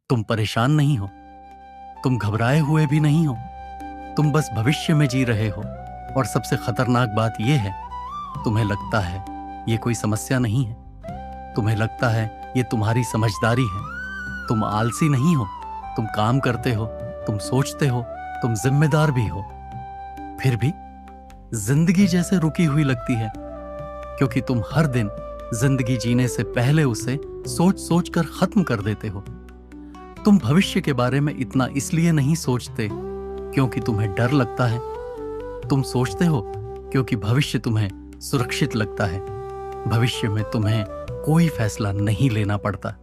तुम परेशान नहीं हो, तुम घबराए हुए भी नहीं हो, तुम बस भविष्य में जी रहे हो। और सबसे खतरनाक बात यह है, तुम्हें लगता है ये कोई समस्या नहीं है, तुम्हें लगता है ये तुम्हारी समझदारी है। तुम आलसी नहीं हो, तुम काम करते हो, तुम सोचते हो, तुम जिम्मेदार भी हो। फिर भी जिंदगी जैसे रुकी हुई लगती है, क्योंकि तुम हर दिन जिंदगी जीने से पहले उसे सोच सोच कर खत्म कर देते हो। तुम भविष्य के बारे में इतना इसलिए नहीं सोचते क्योंकि तुम्हें डर लगता है, तुम सोचते हो क्योंकि भविष्य तुम्हें सुरक्षित लगता है। भविष्य में तुम्हें कोई फैसला नहीं लेना पड़ता,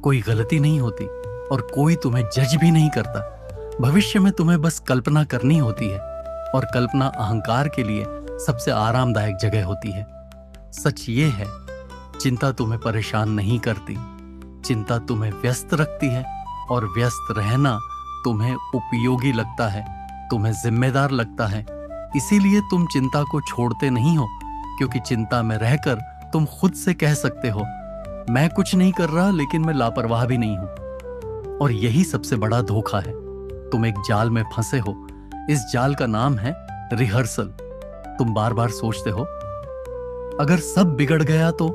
कोई गलती नहीं होती और कोई तुम्हें जज भी नहीं करता। भविष्य में तुम्हें बस कल्पना करनी होती है, और कल्पना अहंकार के लिए सबसे आरामदायक जगह होती है। सच ये है, चिंता तुम्हें परेशान नहीं करती, चिंता तुम्हें व्यस्त रखती है, और व्यस्त रहना तुम्हें उपयोगी लगता है, तुम्हें जिम्मेदार लगता है। इसीलिए तुम चिंता को छोड़ते नहीं हो, क्योंकि चिंता में रहकर तुम खुद से कह सकते हो, मैं कुछ नहीं कर रहा, लेकिन मैं लापरवाह भी नहीं हूं। और यही सबसे बड़ा धोखा है। तुम एक जाल में फंसे हो, इस जाल का नाम है रिहर्सल। तुम बार बार सोचते हो, अगर सब बिगड़ गया तो,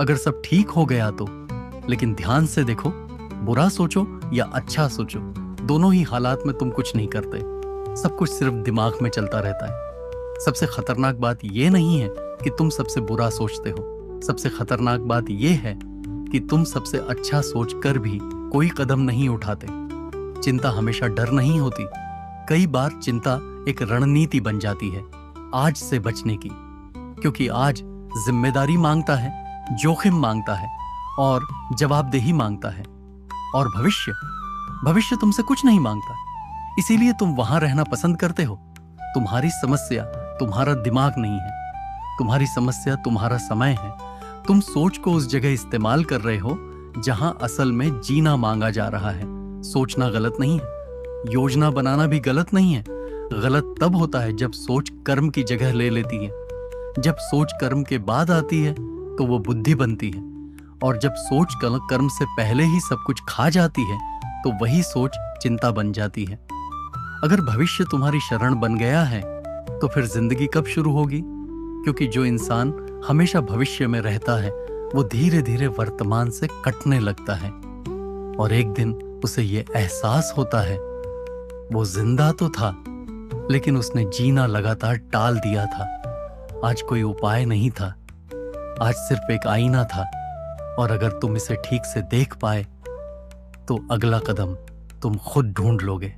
अगर सब ठीक हो गया तो। लेकिन ध्यान से देखो, बुरा सोचो या अच्छा सोचो, दोनों ही हालात में तुम कुछ नहीं करते, सब कुछ सिर्फ दिमाग में चलता रहता है। सबसे खतरनाक बात यह नहीं है कि तुम सबसे बुरा सोचते हो, सबसे खतरनाक बात यह है कि तुम सबसे अच्छा सोचकर भी कोई कदम नहीं उठाते। चिंता हमेशा डर नहीं होती, कई बार चिंता एक रणनीति बन जाती है आज से बचने की, क्योंकि आज जिम्मेदारी मांगता है, जोखिम मांगता है और जवाबदेही मांगता है। और भविष्य तुमसे कुछ नहीं मांगता, इसीलिए तुम वहां रहना पसंद करते हो। तुम्हारी समस्या तुम्हारा दिमाग नहीं है, तुम्हारी समस्या तुम्हारा समय है। तुम सोच को उस जगह इस्तेमाल कर रहे हो जहां असल में जीना मांगा जा रहा है। सोचना गलत नहीं है, योजना बनाना भी गलत नहीं है। गलत तब होता है जब सोच कर्म की जगह ले लेती है। जब सोच कर्म के बाद आती है तो वो बुद्धि बनती है, और जब सोच कर्म से पहले ही सब कुछ खा जाती है तो वही सोच चिंता बन जाती है। अगर भविष्य तुम्हारी शरण बन गया है तो फिर जिंदगी कब शुरू होगी? क्योंकि जो इंसान हमेशा भविष्य में रहता है वो धीरे धीरे वर्तमान से कटने लगता है, और एक दिन उसे ये एहसास होता है वो जिंदा तो था, लेकिन उसने जीना लगातार टाल दिया था। आज कोई उपाय नहीं था, आज सिर्फ एक आईना था, और अगर तुम इसे ठीक से देख पाए तो अगला कदम तुम खुद ढूंढ लोगे।